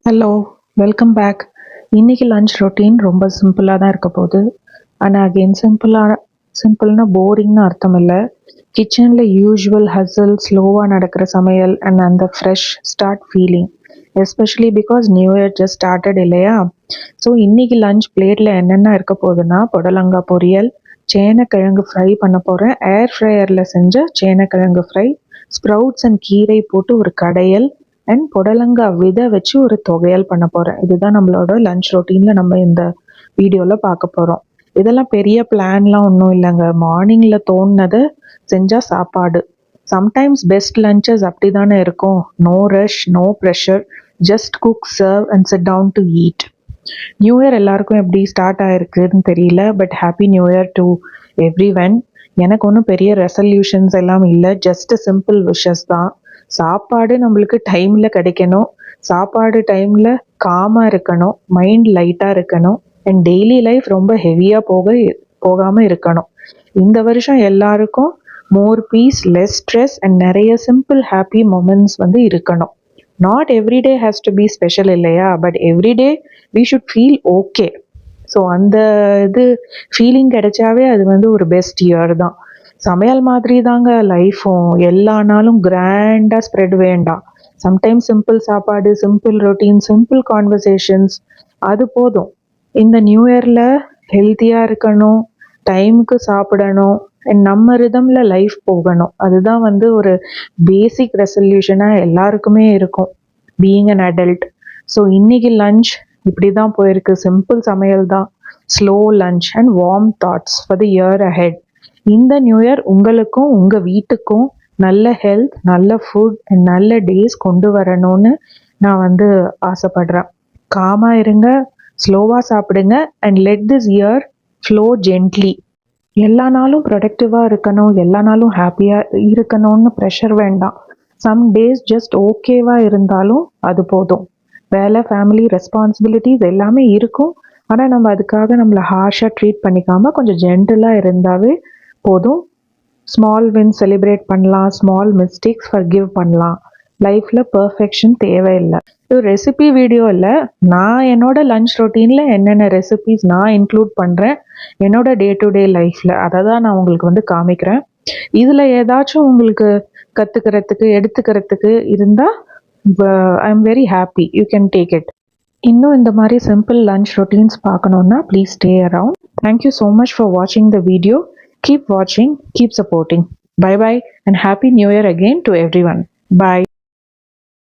Hello, welcome back. இன்னைக்கு lunch routine ரொம்ப சிம்பிளாக தான் இருக்க போகுது. ஆனால் அகெயின் சிம்பிள்னா போரிங்னு அர்த்தம் இல்லை. கிச்சனில் யூஷுவல் ஹசல், ஸ்லோவாக நடக்கிற சமையல் அண்ட் அந்த fresh start feeling, especially because new year just started இல்லையா? ஸோ இன்னைக்கு லஞ்ச் பிளேட்டில் என்னென்ன இருக்க போகுதுன்னா, புடலங்காய் பொரியல், சேனக்கிழங்கு ஃப்ரை பண்ண போகிறேன். ஏர் ஃப்ரையரில் செஞ்ச சேனக்கிழங்கு ஃப்ரை, ஸ்ப்ரவுட்ஸ் அண்ட் கீரை போட்டு ஒரு கடையல் அண்ட் புடலங்காய் விதை வச்சு ஒரு தொகையல் பண்ண போகிறேன். இதுதான் நம்மளோட லஞ்ச் ரொட்டீனில் நம்ம இந்த வீடியோவில் பார்க்க போகிறோம். இதெல்லாம் பெரிய பிளான்லாம் ஒன்றும் இல்லைங்க. மார்னிங்கில் தோணுனதை செஞ்சால் சாப்பாடு. சம்டைம்ஸ் பெஸ்ட் லஞ்சஸ் அப்படி தானே இருக்கும். No rush, no pressure, just cook, serve and sit down to eat. New year எல்லாருக்கும் எப்படி ஸ்டார்ட் ஆயிருக்குன்னு தெரியல, but happy new year to everyone. எனக்கு ஒன்றும் பெரிய ரெசல்யூஷன்ஸ் எல்லாம் இல்லை, ஜஸ்ட் சிம்பிள் விஷஸ் தான். சாப்பாடு நம்மளுக்கு டைமில் கிடைக்கணும், சாப்பாடு டைமில் காமாக இருக்கணும், மைண்ட் லைட்டாக இருக்கணும் அண்ட் டெய்லி லைஃப் ரொம்ப ஹெவியாக போகாமல் இருக்கணும். இந்த வருஷம் எல்லாருக்கும் more peace, less stress and நிறைய சிம்பிள் ஹாப்பி மொமெண்ட்ஸ் இருக்கணும். Not every day has to be special இல்லையா, but every day we should feel okay. So அந்த ஃபீலிங் கிடைச்சாவே அது ஒரு பெஸ்ட் இயர் தான். சமையல் மாதிரி தாங்க லைஃப்பும். எல்லா நாளும் கிராண்டாக ஸ்ப்ரெட் வேண்டாம். சம்டைம்ஸ் சிம்பிள் சாப்பாடு, சிம்பிள் ரொட்டீன், சிம்பிள் கான்வர்சேஷன்ஸ், அது போதும். இந்த நியூ இயரில் ஹெல்த்தியாக இருக்கணும், டைமுக்கு சாப்பிடணும் அண்ட் நம்ம ரிதமில் லைஃப் போகணும். அதுதான் ஒரு பேசிக் ரெசல்யூஷனாக எல்லாருக்குமே இருக்கும், பீயிங் அன் அடல்ட். ஸோ இன்னைக்கு லஞ்ச் இப்படி தான் போயிருக்கு. சிம்பிள் சமையல் தான், slow lunch and warm thoughts for the year ahead. இந்த நியூ இயர் உங்களுக்கும் உங்கள் வீட்டுக்கும் நல்ல ஹெல்த், நல்ல ஃபுட் அண்ட் நல்ல டேஸ் கொண்டு வரணும்னு நான் ஆசைப்படுறேன். காமாக இருங்க, ஸ்லோவாக சாப்பிடுங்க and let this year flow gently. எல்லா நாளும் ப்ரொடக்டிவாக இருக்கணும், எல்லா நாளும் ஹாப்பியாக இருக்கணும்னு ப்ரெஷர் வேண்டாம். சம் டேஸ் ஜஸ்ட் ஓகேவாக இருந்தாலும் அது போதும். வேலை, ஃபேமிலி, ரெஸ்பான்சிபிலிட்டிஸ் எல்லாமே இருக்கும். ஆனால் நம்ம அதுக்காக நம்மளை ஹார்ஷாக ட்ரீட் பண்ணிக்காமல் கொஞ்சம் ஜென்டலாக இருந்தாவே போதும். ஸ்மால் வின் செலிப்ரேட் பண்ணலாம், ஸ்மால் மிஸ்டேக்ஸ் ஃபர்கிவ் பண்ணலாம். லைஃப்பில் பர்ஃபெக்ஷன் தேவையில்லை. இது ரெசிபி வீடியோ இல்லை, நான் என்னோட லஞ்ச் ரொட்டீனில் என்னென்ன ரெசிபிஸ் நான் இன்க்ளூட் பண்ணுறேன் என்னோட டே டு டே லைஃப்பில், அதை தான் நான் உங்களுக்கு காமிக்கிறேன். இதில் ஏதாச்சும் உங்களுக்கு கற்றுக்கிறதுக்கு, எடுத்துக்கிறதுக்கு இருந்தால் I am very happy. You can take it. இன்னும் இந்த மாதிரி சிம்பிள் லஞ்ச் ரொட்டீன்ஸ் பார்க்கணுன்னா please stay around. Thank you so much for வாட்சிங் the video. Keep watching, keep supporting. Bye bye and Happy New Year again to everyone. Bye.